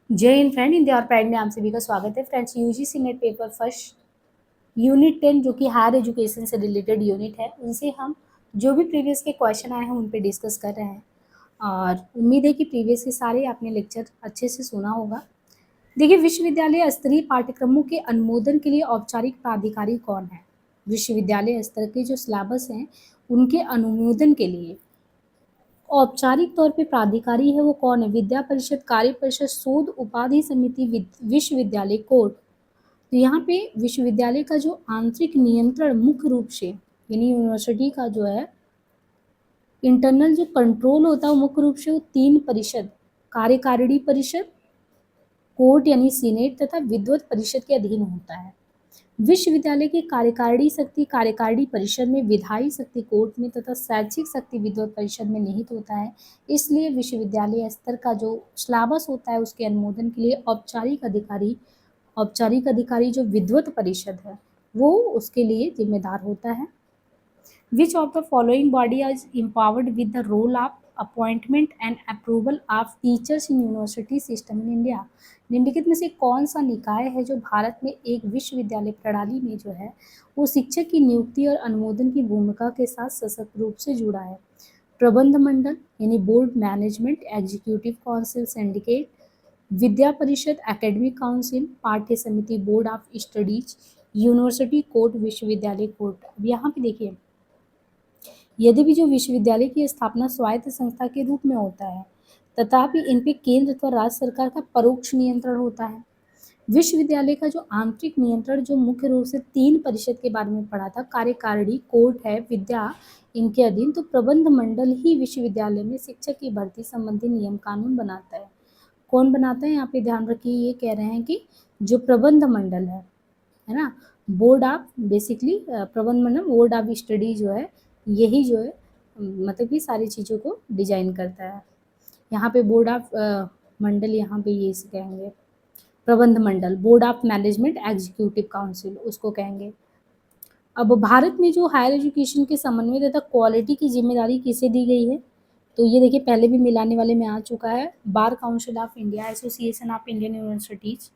जय हिंद फ्रेंड, हिंदी और प्राइड में आप सभी का स्वागत है। Friends, UGC net paper first unit 10 जो कि हायर एजुकेशन से रिलेटेड यूनिट है, उनसे हम जो भी प्रीवियस के क्वेश्चन आए हैं उन पे डिस्कस कर रहे हैं और उम्मीद है कि प्रीवियस के सारे आपने लेक्चर अच्छे से सुना होगा। देखिए, विश्वविद्यालय स्तरीय पाठ्यक्रमों के अनुमोदन के लिए औपचारिक प्राधिकारी कौन है? विश्वविद्यालय स्तर के जो सिलेबस हैं उनके अनुमोदन के लिए औपचारिक तौर पे प्राधिकारी है वो कौन है? विद्या परिषद, कार्य परिषद, शोध उपाधि समिति, विश्वविद्यालय कोर्ट। तो यहाँ पे विश्वविद्यालय का जो आंतरिक नियंत्रण मुख्य रूप से यानी यूनिवर्सिटी का जो है इंटरनल जो कंट्रोल होता है वो मुख्य रूप से वो 3 परिषद, कार्यकारिणी परिषद, कोर्ट यानी सीनेट तथा विद्वत परिषद के अधीन होता है। विश्वविद्यालय की कार्यकारिणी शक्ति कार्यकारिणी परिषद में, विधायी शक्ति कोर्ट में तथा शैक्षिक शक्ति विद्वत परिषद में निहित होता है। इसलिए विश्वविद्यालय स्तर का जो सिलेबस होता है उसके अनुमोदन के लिए औपचारिक अधिकारी जो विद्वत परिषद है वो उसके लिए जिम्मेदार होता है। Which of the following body is empowered with the role of appointment and approval of teachers in university system in India? निम्नलिखित में से कौन सा निकाय है जो भारत में एक विश्वविद्यालय प्रणाली में जो है वो शिक्षक की नियुक्ति और अनुमोदन की भूमिका के साथ सशक्त रूप से जुड़ा है? प्रबंध मंडल यानी board, management, executive council, syndicate, विद्या परिषद, एकेडमिक काउंसिल, पाठ्य समिति, board of studies, university court, विश्वविद्यालय कोर्ट। अब यहाँ पे देखिए, यद्यपि जो विश्वविद्यालय की स्थापना स्वायत्त संस्था के रूप में होता है, तथापि इन पे केंद्र अथवा राज्य सरकार का परोक्ष नियंत्रण होता है। विश्वविद्यालय का जो आंतरिक नियंत्रण जो मुख्य रूप से 3 परिषद के बारे में पढ़ा था, कार्यकारिणी, कोर्ट है, विद्या इनके अधीन। तो प्रबंध मंडल ही विश्वविद्यालय में शिक्षक की भर्ती संबंधी नियम कानून बनाता है। कौन बनाता है? यहाँ पे ध्यान रखिए, ये कह रहे हैं कि जो प्रबंध मंडल है ना, बोर्ड ऑफ बेसिकली प्रबंध मंडल बोर्ड ऑफ स्टडी जो है यही जो है मतलब कि सारी चीज़ों को डिजाइन करता है। यहाँ पे बोर्ड ऑफ मंडल यहाँ पे ये इसे कहेंगे प्रबंध मंडल, board of management, executive council उसको कहेंगे। अब भारत में जो हायर एजुकेशन के समन्वय तथा क्वालिटी की जिम्मेदारी किसे दी गई है? तो ये देखिए, पहले भी मिलाने वाले में आ चुका है, bar council of India, association of Indian universities,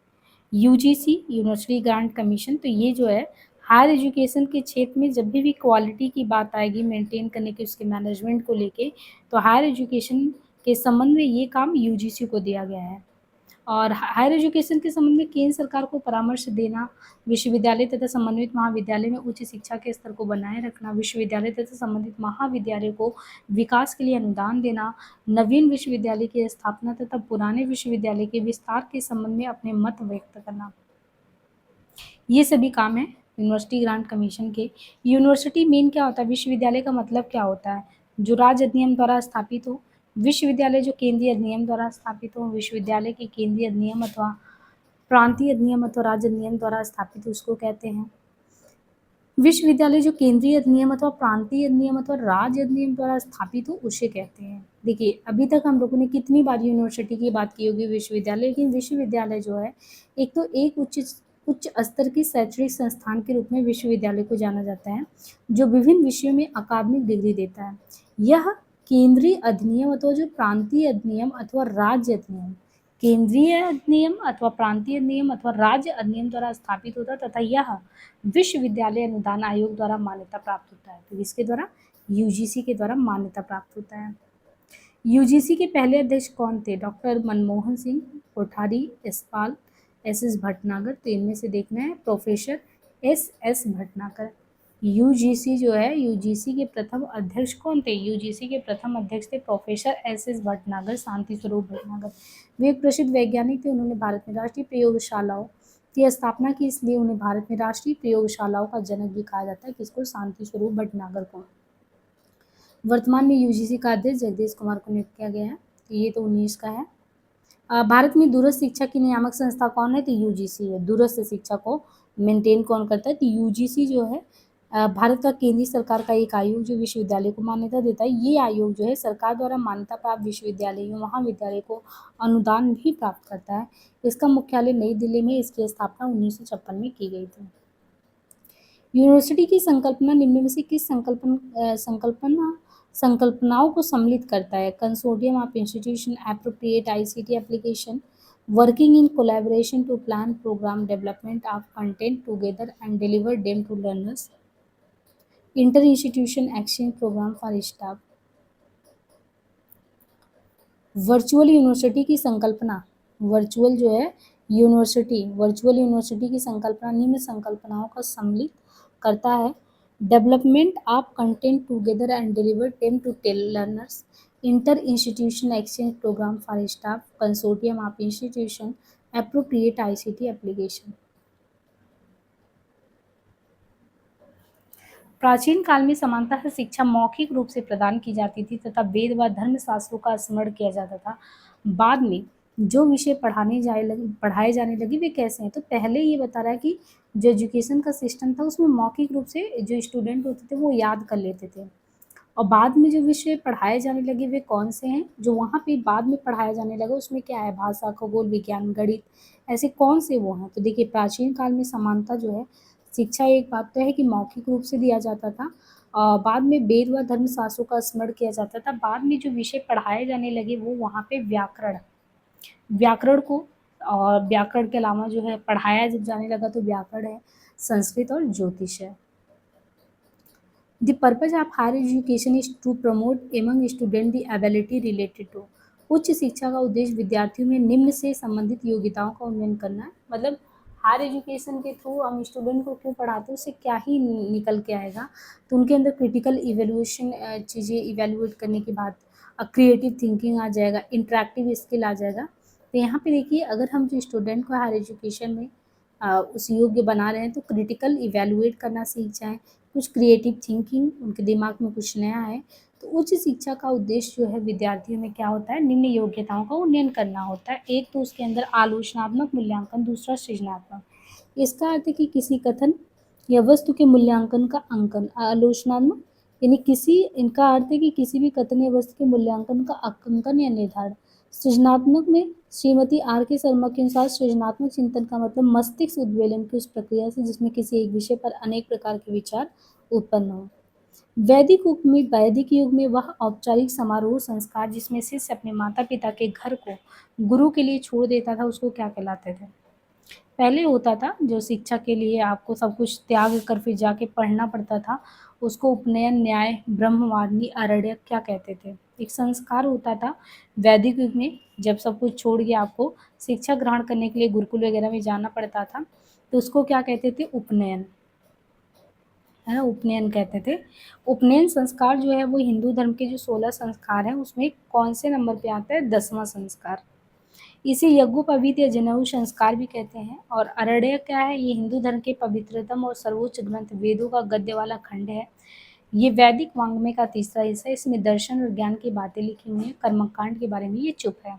UGC university grant commission. तो ये जो है हायर एजुकेशन के क्षेत्र में जब भी क्वालिटी की बात आएगी मेंटेन करने के, उसके मैनेजमेंट को लेके, तो हायर एजुकेशन के संबंध में ये काम यूजीसी को दिया गया है। और हायर एजुकेशन के संबंध में केंद्र सरकार को परामर्श देना, विश्वविद्यालय तथा समन्वित महाविद्यालय में उच्च शिक्षा के स्तर को बनाए रखना, विश्वविद्यालय तथा संबंधित महाविद्यालय को विकास के लिए अनुदान देना, नवीन विश्वविद्यालय की स्थापना तथा पुराने विश्वविद्यालय के विस्तार के संबंध में अपने मत व्यक्त करना, ये सभी काम है यूनिवर्सिटी ग्रांट कमीशन के। यूनिवर्सिटी मेन क्या होता है? विश्वविद्यालय का मतलब क्या होता है? जो राज्य अधिनियम द्वारा स्थापित हो। विश्वविद्यालय जो केंद्रीय अधिनियम द्वारा स्थापित हो, विश्वविद्यालय के केंद्रीय अधिनियम अथवा प्रांतीय अधिनियम अथवा राज्य अधिनियम द्वारा स्थापित उसको कहते हैं। विश्वविद्यालय जो केंद्रीय अधिनियम अथवा प्रांतीय अधिनियम अथवा राज्य अधिनियम द्वारा स्थापित हो उसे कहते हैं। देखिए, अभी तक हम लोगों ने कितनी बार यूनिवर्सिटी की बात की होगी, विश्वविद्यालय, लेकिन विश्वविद्यालय जो है एक तो एक उच्च स्तर की शैक्षणिक संस्थान के रूप में विश्वविद्यालय को जाना जाता है, जो विभिन्न विषयों में अकादमिक डिग्री देता है। यह केंद्रीय अधिनियम अथवा जो प्रांतीय अधिनियम अथवा राज्य अधिनियम, केंद्रीय अधिनियम अथवा प्रांतीय अधिनियम अथवा राज्य अधिनियम द्वारा स्थापित होता है तथा यह विश्वविद्यालय अनुदान आयोग द्वारा मान्यता प्राप्त होता है। तो इसके द्वारा यूजीसी के द्वारा मान्यता प्राप्त होता है। यूजीसी के पहले अध्यक्ष कौन थे? Doctor Manmohan Singh, Kothari Yashpal, S Bhatnagar. तो इनमें से देखना है प्रोफेसर एस भटनागर। यूजीसी जो है, यूजीसी के प्रथम अध्यक्ष कौन थे? यूजीसी के प्रथम अध्यक्ष थे प्रोफेसर एस भटनागर, शांति स्वरूप भटनागर। वे एक प्रसिद्ध वैज्ञानिक थे। उन्होंने भारत में राष्ट्रीय प्रयोगशालाओं की स्थापना की, इसलिए उन्हें भारत में राष्ट्रीय प्रयोगशालाओं का जनक भी कहा जाता है। किसको? शांति स्वरूप भटनागर को। वर्तमान में यूजीसी का अध्यक्ष जगदीश कुमार को नियुक्त किया गया है। तो ये तो 19 का है। भारत में दूरस्थ शिक्षा की नियामक संस्था कौन है? तो यूजीसी है। दूरस्थ शिक्षा को मेंटेन कौन करता है? तो यूजीसी जो है भारत का केंद्रीय सरकार का एक आयोग जो विश्वविद्यालय को मान्यता देता है। ये आयोग जो है सरकार द्वारा मान्यता प्राप्त विश्वविद्यालयों, महाविद्यालय को अनुदान भी प्राप्त करता है। इसका मुख्यालय नई दिल्ली में, इसकी स्थापना 1956 में की गई थी। यूनिवर्सिटी की संकल्पना निम्न में से किस संकल्पनाओं को सम्मिलित करता है? Consortium of institution, appropriate ICT application, working in collaboration to plan program development of content together and deliver them to learners, inter-institution exchange program for staff, virtual university की संकल्पना, वर्चुअल जो है वर्चुअल यूनिवर्सिटी की संकल्पना निम्न संकल्पनाओं का सम्मिलित करता है: development of content together and deliver them to learners, inter institution exchange programme for staff, consortium of institution, appropriate ICT application. प्राचीन काल में सामान्यतः शिक्षा मौखिक रूप से प्रदान की जाती थी तथा वेद व धर्म शास्त्रों का स्मरण किया जाता था। बाद में जो विषय पढ़ाए जाने लगे वे कैसे हैं, तो पहले ये बता रहा है कि जो एजुकेशन का सिस्टम था उसमें मौखिक रूप से जो स्टूडेंट होते थे वो याद कर लेते थे, और बाद में जो विषय पढ़ाए जाने लगे वे कौन से हैं, जो वहाँ पे बाद में पढ़ाया जाने लगा उसमें क्या है, भाषा, खगोल विज्ञान, गणित, ऐसे कौन से वो हैं। तो देखिए प्राचीन काल में समानता जो है शिक्षा एक बात तो है कि मौखिक रूप से दिया जाता था, बाद में वेद व धर्मशास्त्रों का स्मरण किया जाता था। बाद में जो विषय पढ़ाए जाने लगे वो वहाँ पे व्याकरण व्याकरण को और व्याकरण के अलावा जो है पढ़ाया जब जाने लगा तो व्याकरण है, संस्कृत और ज्योतिष है। The purpose of higher education is to promote among students the ability related to। उच्च शिक्षा का उद्देश्य विद्यार्थियों में निम्न से संबंधित योग्यताओं का उन्नयन करना है। मतलब हायर एजुकेशन के थ्रू हम स्टूडेंट को क्यों पढ़ाते हैं, उससे क्या ही निकल के आएगा, तो उनके अंदर क्रिटिकल इवेल्युएशन चीज़ें इवेल्युएट करने के बाद क्रिएटिव थिंकिंग आ जाएगा, इंटरेक्टिव स्किल आ जाएगा। तो यहाँ पे देखिए अगर हम जो स्टूडेंट को हायर एजुकेशन में उस योग्य बना रहे हैं तो क्रिटिकल इवेल्युएट करना सीख जाएं, कुछ क्रिएटिव थिंकिंग उनके दिमाग में कुछ नया है। तो उच्च शिक्षा का उद्देश्य जो है विद्यार्थियों में क्या होता है, निम्न योग्यताओं का उन्नयन करना होता है। एक तो उसके अंदर आलोचनात्मक मूल्यांकन, दूसरा सृजनात्मक। इसका अर्थ है कि किसी कथन या वस्तु के मूल्यांकन का अंकन। आलोचनात्मक यानी इनका अर्थ है कि किसी भी कथन या वस्तु के मूल्यांकन का अंकन या निर्धारण। सृजनात्मक में श्रीमती आर के शर्मा के अनुसार सृजनात्मक चिंतन का मतलब मस्तिष्क उद्वेलन की उस प्रक्रिया से जिसमें किसी एक विषय पर अनेक प्रकार के विचार उत्पन्न हो। वैदिक युग में वह औपचारिक समारोह संस्कार जिसमें शिष्य अपने माता पिता के घर को गुरु के लिए छोड़ देता था उसको क्या कहलाते थे। पहले होता था जो शिक्षा के लिए आपको सब कुछ त्याग कर फिर जाके पढ़ना पड़ता था, उसको उपनयन, न्याय, ब्रह्मवादिनी, आरण्यक क्या कहते थे। एक संस्कार होता था वैदिक युग में, जब सब कुछ छोड़ के आपको शिक्षा ग्रहण करने के लिए गुरुकुल वगैरह में जाना पड़ता था तो उसको क्या कहते थे, उपनयन, है ना, उपनयन कहते थे। उपनयन संस्कार जो है वो हिंदू धर्म के जो 16 संस्कार हैं उसमें कौन से नंबर पे आता है, 10वां संस्कार। इसे यज्ञोपवीत या जनेऊ संस्कार भी कहते हैं। और अरण्य क्या है, ये हिंदू धर्म के पवित्रतम और सर्वोच्च ग्रंथ वेदों का गद्य वाला खंड है। ये वैदिक वांग्मय का तीसरा हिस्सा है, इसमें दर्शन और ज्ञान की बातें लिखी हुई हैं, कर्मकांड के बारे में ये चुप है।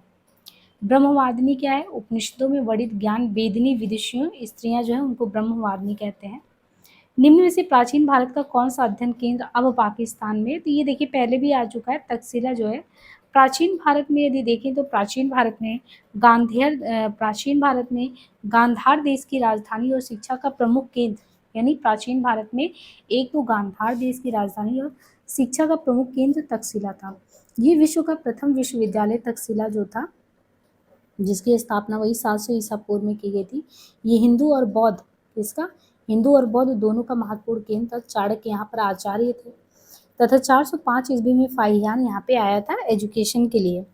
ब्रह्मवादिनी क्या है, उपनिषदों में वर्णित ज्ञान वेदिनी विदुषियों स्त्रियां जो है उनको ब्रह्मवादिनी कहते हैं। निम्न में से प्राचीन भारत का कौन सा अध्ययन केंद्र अब पाकिस्तान में, तो ये देखिए पहले भी आ चुका है, तक्षशिला जो है प्राचीन भारत में। यदि देखें तो प्राचीन भारत में गांधार देश की राजधानी और शिक्षा का प्रमुख केंद्र, यानी प्राचीन भारत में एक तो गांधार देश की राजधानी और शिक्षा का प्रमुख केंद्र तक्षशिला था। ये विश्व का प्रथम विश्वविद्यालय तक्षशिला जो था, जिसकी स्थापना वही 700 ईसा पूर्व में की गई थी। ये हिंदू और बौद्ध, इसका हिंदू और बौद्ध दोनों का महत्वपूर्ण केंद्र था। चाणक्य यहाँ पर आचार्य थे तथा 405 ईस्वी में फाहियान यहाँ पे आया था एजुकेशन के लिए।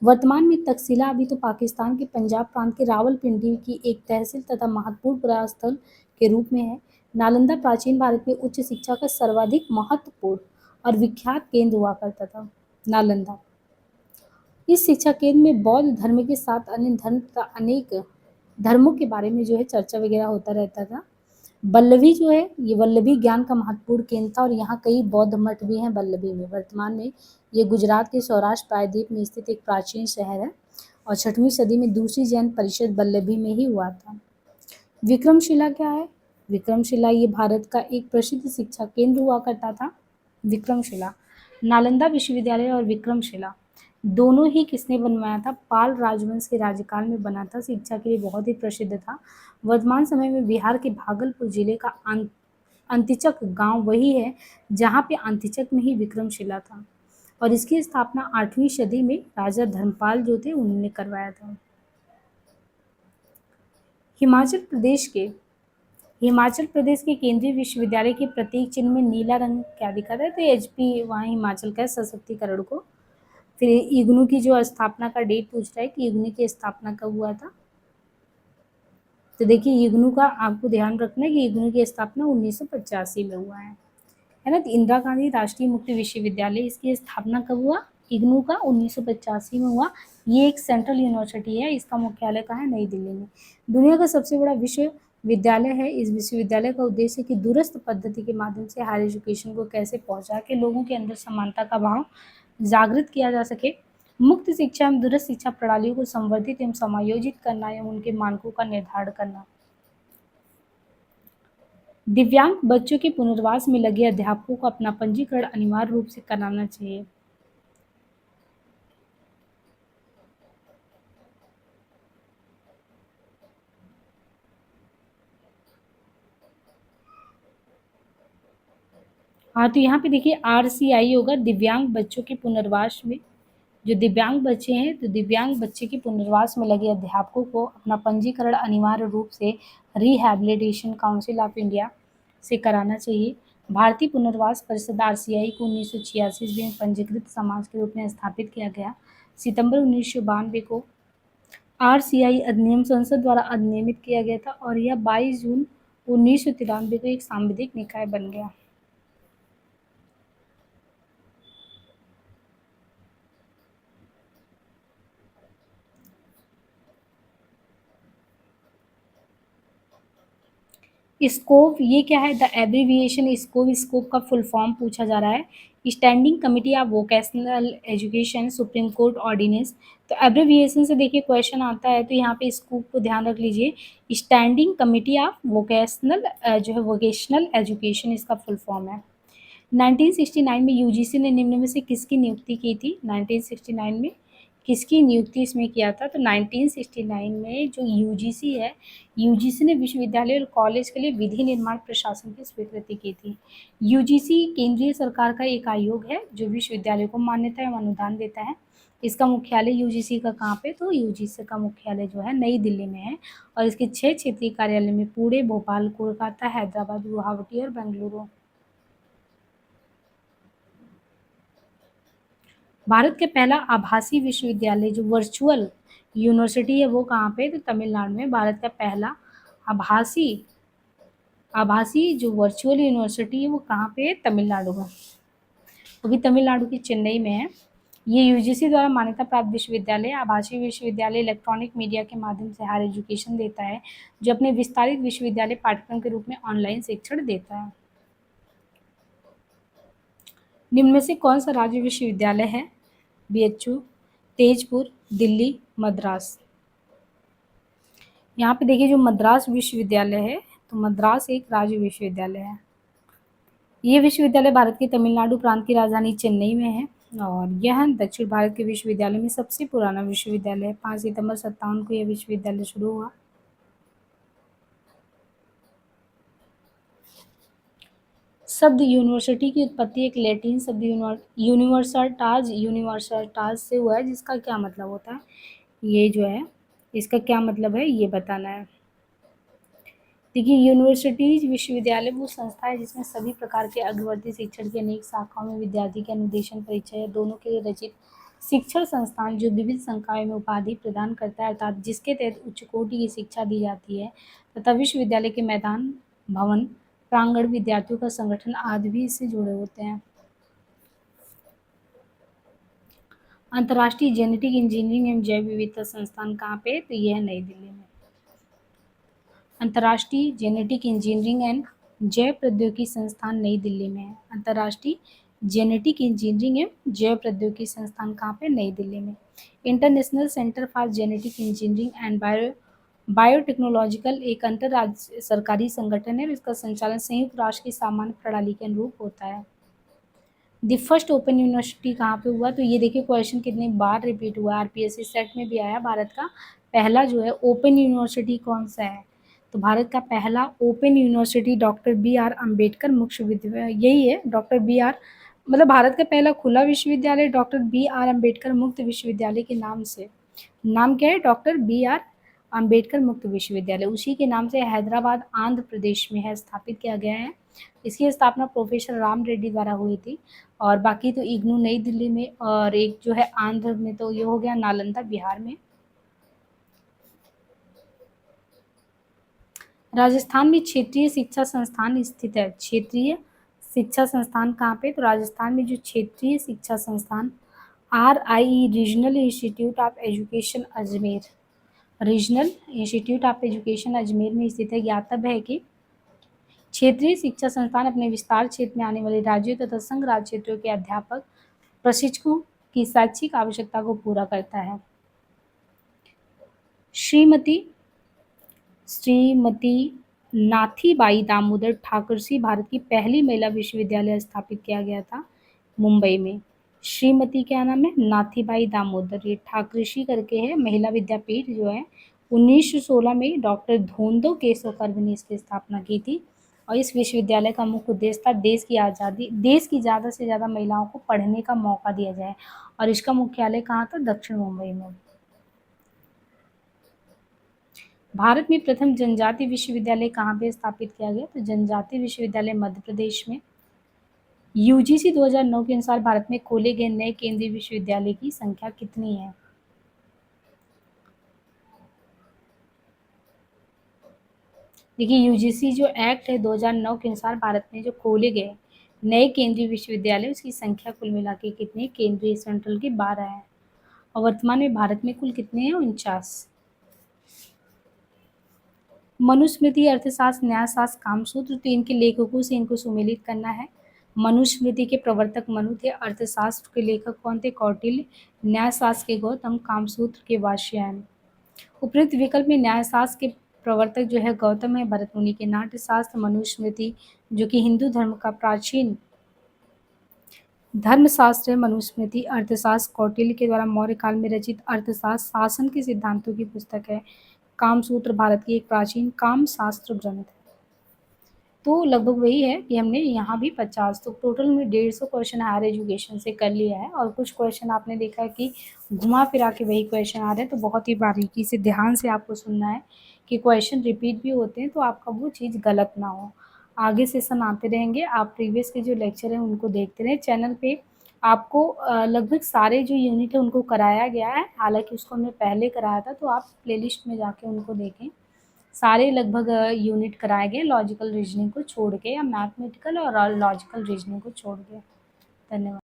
वर्तमान में तक्षशिला अभी तो पाकिस्तान के पंजाब प्रांत के रावलपिंडी की एक तहसील तथा महत्वपूर्ण प्रयास्थल के रूप में है। नालंदा प्राचीन भारत में उच्च शिक्षा का सर्वाधिक महत्वपूर्ण और विख्यात केंद्र हुआ करता था। नालंदा इस शिक्षा केंद्र में बौद्ध धर्म के साथ अन्य धर्म तथा अनेक धर्मों के बारे में जो है चर्चा वगैरह होता रहता था। वल्लभी जो है ये वल्लभी ज्ञान का महत्वपूर्ण केंद्र था और यहाँ कई बौद्ध मठ भी हैं वल्लभी में। वर्तमान में ये गुजरात के सौराष्ट्र प्रायद्वीप में स्थित एक प्राचीन शहर है और 6वीं सदी में दूसरी जैन परिषद वल्लभी में ही हुआ था। विक्रमशिला क्या है, विक्रमशिला ये भारत का एक प्रसिद्ध शिक्षा केंद्र हुआ करता था। विक्रमशिला नालंदा विश्वविद्यालय और विक्रमशिला दोनों ही किसने बनवाया था, पाल राजवंश के राज्यकाल में बना था। शिक्षा के लिए बहुत ही प्रसिद्ध था। वर्तमान समय में बिहार के भागलपुर जिले का अंतिचक गांव वही है जहां पे अंतिचक में ही विक्रमशिला था और इसकी स्थापना 8वीं सदी में राजा धर्मपाल जो थे उन्होंने करवाया था। हिमाचल प्रदेश के केंद्रीय विश्वविद्यालय के प्रतीक चिन्ह में नीला रंग क्या दिखाता है? तो एचपी वहाँ हिमाचल का सशक्तिकरण को। फिर इग्नू की जो स्थापना का डेट पूछ रहा है कि इग्नू की स्थापना कब हुआ था? तो देखिए इग्नू का आपको ध्यान रखना है कि इग्नू की स्थापना 1985 में हुआ है ना। तो इंदिरा गांधी राष्ट्रीय मुक्त विश्वविद्यालय, इसकी स्थापना कब हुआ? इग्नू का 1985 में हुआ। ये एक सेंट्रल यूनिवर्सिटी है, इसका मुख्यालय कहाँ है? नई दिल्ली में। दुनिया का सबसे बड़ा विश्वविद्यालय है। इस विश्वविद्यालय का उद्देश्य कि दूरस्थ पद्धति के माध्यम से हायर एजुकेशन को कैसे पहुंचा के लोगों के अंदर समानता का भाव जागृत किया जा सके, मुक्त शिक्षा एवं दूरस्थ शिक्षा प्रणालियों को संवर्धित एवं समायोजित करना एवं उनके मानकों का निर्धारण करना। दिव्यांग बच्चों के पुनर्वास में लगे अध्यापकों को अपना पंजीकरण अनिवार्य रूप से कराना चाहिए। हाँ, तो यहाँ पे देखिए RCI होगा, दिव्यांग बच्चों के पुनर्वास में। जो दिव्यांग बच्चे हैं, तो दिव्यांग बच्चे के पुनर्वास में लगे अध्यापकों को अपना पंजीकरण अनिवार्य रूप से रिहैबिलिटेशन काउंसिल ऑफ इंडिया से कराना चाहिए। भारतीय पुनर्वास परिषद RCI को 1986 में पंजीकृत समाज के रूप में स्थापित किया गया। सितंबर 1992 को RCI अधिनियम संसद द्वारा अधिनियमित किया गया था और यह 22 जून 1993 को एक सांविधिक निकाय बन गया। स्कोप ये क्या है? द एब्रीविएशन स्कोप, स्कोप का फुल फॉर्म पूछा जा रहा है। Standing committee of vocational education, supreme court ordinance. तो एब्रीविएशन से देखिए क्वेश्चन आता है, तो यहाँ पे स्कोप को ध्यान रख लीजिए। स्टैंडिंग कमिटी ऑफ वोकेशनल जो है वोकेशनल एजुकेशन, इसका फुल फॉर्म है। 1969 में यूजीसी ने निम्न में से किसकी नियुक्ति की थी? 1969 में किसकी नियुक्ति इसमें किया था? तो 1969 में जो यूजीसी है, यूजीसी ने विश्वविद्यालय और कॉलेज के लिए विधि निर्माण प्रशासन की स्वीकृति की थी। यूजीसी केंद्रीय सरकार का एक आयोग है जो विश्वविद्यालय को मान्यता एवं अनुदान देता है। इसका मुख्यालय यूजीसी का कहाँ पे? तो यूजीसी का मुख्यालय जो है नई दिल्ली में है और इसके 6 क्षेत्रीय कार्यालय में पुणे, भोपाल, कोलकाता, हैदराबाद, गुवाहाटी और बेंगलुरु। भारत के पहला आभासी विश्वविद्यालय जो वर्चुअल यूनिवर्सिटी है वो कहाँ पे? तो तमिलनाडु में। भारत का पहला आभासी आभासी जो वर्चुअल यूनिवर्सिटी है वो कहाँ पे है? तमिलनाडु में। वो भी तमिलनाडु की चेन्नई में है। ये यूजीसी द्वारा मान्यता प्राप्त विश्वविद्यालय, आभासी विश्वविद्यालय इलेक्ट्रॉनिक मीडिया के माध्यम से हायर एजुकेशन देता है, जो अपने विस्तारित विश्वविद्यालय पाठ्यक्रम के रूप में ऑनलाइन शिक्षण देता है। निम्न में से कौन सा राज्य विश्वविद्यालय है? BHU, तेजपुर, दिल्ली, मद्रास। यहाँ पे देखिए जो मद्रास विश्वविद्यालय है, तो मद्रास एक राज्य विश्वविद्यालय है। ये विश्वविद्यालय भारत के तमिलनाडु प्रांत की राजधानी चेन्नई में है और यह दक्षिण भारत के विश्वविद्यालय में सबसे पुराना विश्वविद्यालय है। 5 सितंबर 57 को यह विश्वविद्यालय शुरू हुआ। शब्द यूनिवर्सिटी की उत्पत्ति एक लैटिन शब्द यूनिवर्सटाज से हुआ है, जिसका क्या मतलब होता है? ये जो है इसका क्या मतलब है ये बताना है। देखिए यूनिवर्सिटीज विश्वविद्यालय वो संस्था है जिसमें सभी प्रकार के अग्रवर्ती शिक्षण की अनेक शाखाओं में विद्यार्थी के अनुदेशन, परीक्षा या दोनों के लिए रचित शिक्षण संस्थान जो विविध संकायों में उपाधि प्रदान करता है, अर्थात जिसके तहत उच्च कोटि की शिक्षा दी जाती है, तथा विश्वविद्यालय के मैदान, भवन, प्रांगण, विद्यार्थियों का संगठन आदि भी इससे जुड़े होते हैं। अंतर्राष्ट्रीय जेनेटिक इंजीनियरिंग एवं जैव विविधता संस्थान कहाँ पे? तो यह है नई दिल्ली में। अंतर्राष्ट्रीय जेनेटिक इंजीनियरिंग एंड जैव प्रौद्योगिकी संस्थान नई दिल्ली में है। अंतर्राष्ट्रीय जेनेटिक इंजीनियरिंग एवं जैव प्रौद्योगिकी संस्थान कहाँ पे? नई दिल्ली में। International centre for genetic engineering and biotechnological एक अंतर राज्य सरकारी संगठन है और इसका संचालन संयुक्त राष्ट्र की सामान्य प्रणाली के अनुरूप होता है। द फर्स्ट ओपन यूनिवर्सिटी कहाँ पे हुआ? तो ये देखिए क्वेश्चन कितनी बार रिपीट हुआ, RPSC सेट में भी आया। भारत का पहला जो है ओपन यूनिवर्सिटी कौन सा है? तो भारत का पहला open university doctor BR Ambedkar मुक्त विश्वविद्यालय, यही है। डॉक्टर BR मतलब भारत का पहला खुला विश्वविद्यालय डॉक्टर BR अम्बेडकर मुक्त विश्वविद्यालय के नाम से। नाम क्या है? डॉक्टर BR अंबेडकर मुक्त विश्वविद्यालय उसी के नाम से हैदराबाद आंध्र प्रदेश में है, स्थापित किया गया है। इसकी स्थापना प्रोफेसर राम रेड्डी द्वारा हुई थी। और बाकी तो इग्नू नई दिल्ली में, और एक जो है आंध्र में, तो ये हो गया नालंदा बिहार में। राजस्थान में क्षेत्रीय शिक्षा संस्थान स्थित है। क्षेत्रीय शिक्षा संस्थान कहाँ पे? तो राजस्थान में जो क्षेत्रीय शिक्षा संस्थान RIE regional institute of education Ajmer, regional institute of education Ajmer में स्थित है। ज्ञातव्य है कि क्षेत्रीय शिक्षा संस्थान अपने विस्तार क्षेत्र में आने वाले राज्यों तथा संघ राज्य क्षेत्रों के अध्यापक प्रशिक्षकों की शैक्षिक आवश्यकता को पूरा करता है। श्रीमती नाथीबाई दामोदर ठाकरसी भारत की पहली महिला विश्वविद्यालय स्थापित किया गया था मुंबई में। श्रीमती क्या नाम है? नाथीबाई दामोदर, ये ठाकरसी करके है। महिला विद्यापीठ जो है 1916 में डॉक्टर धोंदो केशवकर ने इसकी स्थापना की थी। और इस विश्वविद्यालय का मुख्य उद्देश्य था देश की ज़्यादा से ज़्यादा महिलाओं को पढ़ने का मौका दिया जाए। और इसका मुख्यालय कहाँ था? दक्षिण मुंबई में। भारत में प्रथम जनजाति विश्वविद्यालय कहाँ पे स्थापित किया गया? तो जनजाति विश्वविद्यालय मध्य प्रदेश में। UGC 2009 के अनुसार भारत में खोले गए नए केंद्रीय विश्वविद्यालय की संख्या कितनी है? देखिए UGC जो एक्ट है 2009 के अनुसार भारत में जो खोले गए नए केंद्रीय विश्वविद्यालय उसकी संख्या कुल मिला के कितनी? केंद्रीय सेंट्रल की 12 है। और वर्तमान में भारत में कुल कितने हैं? 49। मनुस्मृति, अर्थशास्त्र, न्यायशास्त्र, कामसूत्र, तो इनके लेखकों से इनको सुमेलित करना है। मनुस्मृति के प्रवर्तक मनु थे, अर्थशास्त्र के लेखक कौन थे? कौटिल्य, न्यायशास्त्र के गौतम, कामसूत्र के वात्स्यायन। उपयुक्त विकल्प में न्यायशास्त्र के प्रवर्तक जो है गौतम है, भरत मुनि के नाट्यशास्त्र, मनुस्मृति जो कि हिंदू धर्म का प्राचीन धर्मशास्त्र है, मनुस्मृति, अर्थशास्त्र कौटिल्य के द्वारा मौर्य काल में रचित अर्थशास्त्र शासन के सिद्धांतों की पुस्तक है, कामसूत्र भारत की एक प्राचीन काम शास्त्र ग्रंथ है। तो लगभग वही है कि हमने यहाँ भी 50, तो टोटल में 150 क्वेश्चन हायर एजुकेशन से कर लिया है। और कुछ क्वेश्चन आपने देखा है कि घुमा फिरा के वही क्वेश्चन आ रहे हैं, तो बहुत ही बारीकी से ध्यान से आपको सुनना है कि क्वेश्चन रिपीट भी होते हैं तो आपका वो चीज़ गलत ना हो। आगे सेशन आते रहेंगे, आप प्रीवियस के जो लेक्चर हैं उनको देखते रहें। चैनल पे आपको लगभग सारे जो यूनिट है उनको कराया गया है, हालांकि उसको हमने पहले कराया था, तो आप प्लेलिस्ट में जाके उनको देखें। सारे लगभग यूनिट कराए गए लॉजिकल रीजनिंग को छोड़ के, या मैथमेटिकल और लॉजिकल रीजनिंग को छोड़ के। धन्यवाद।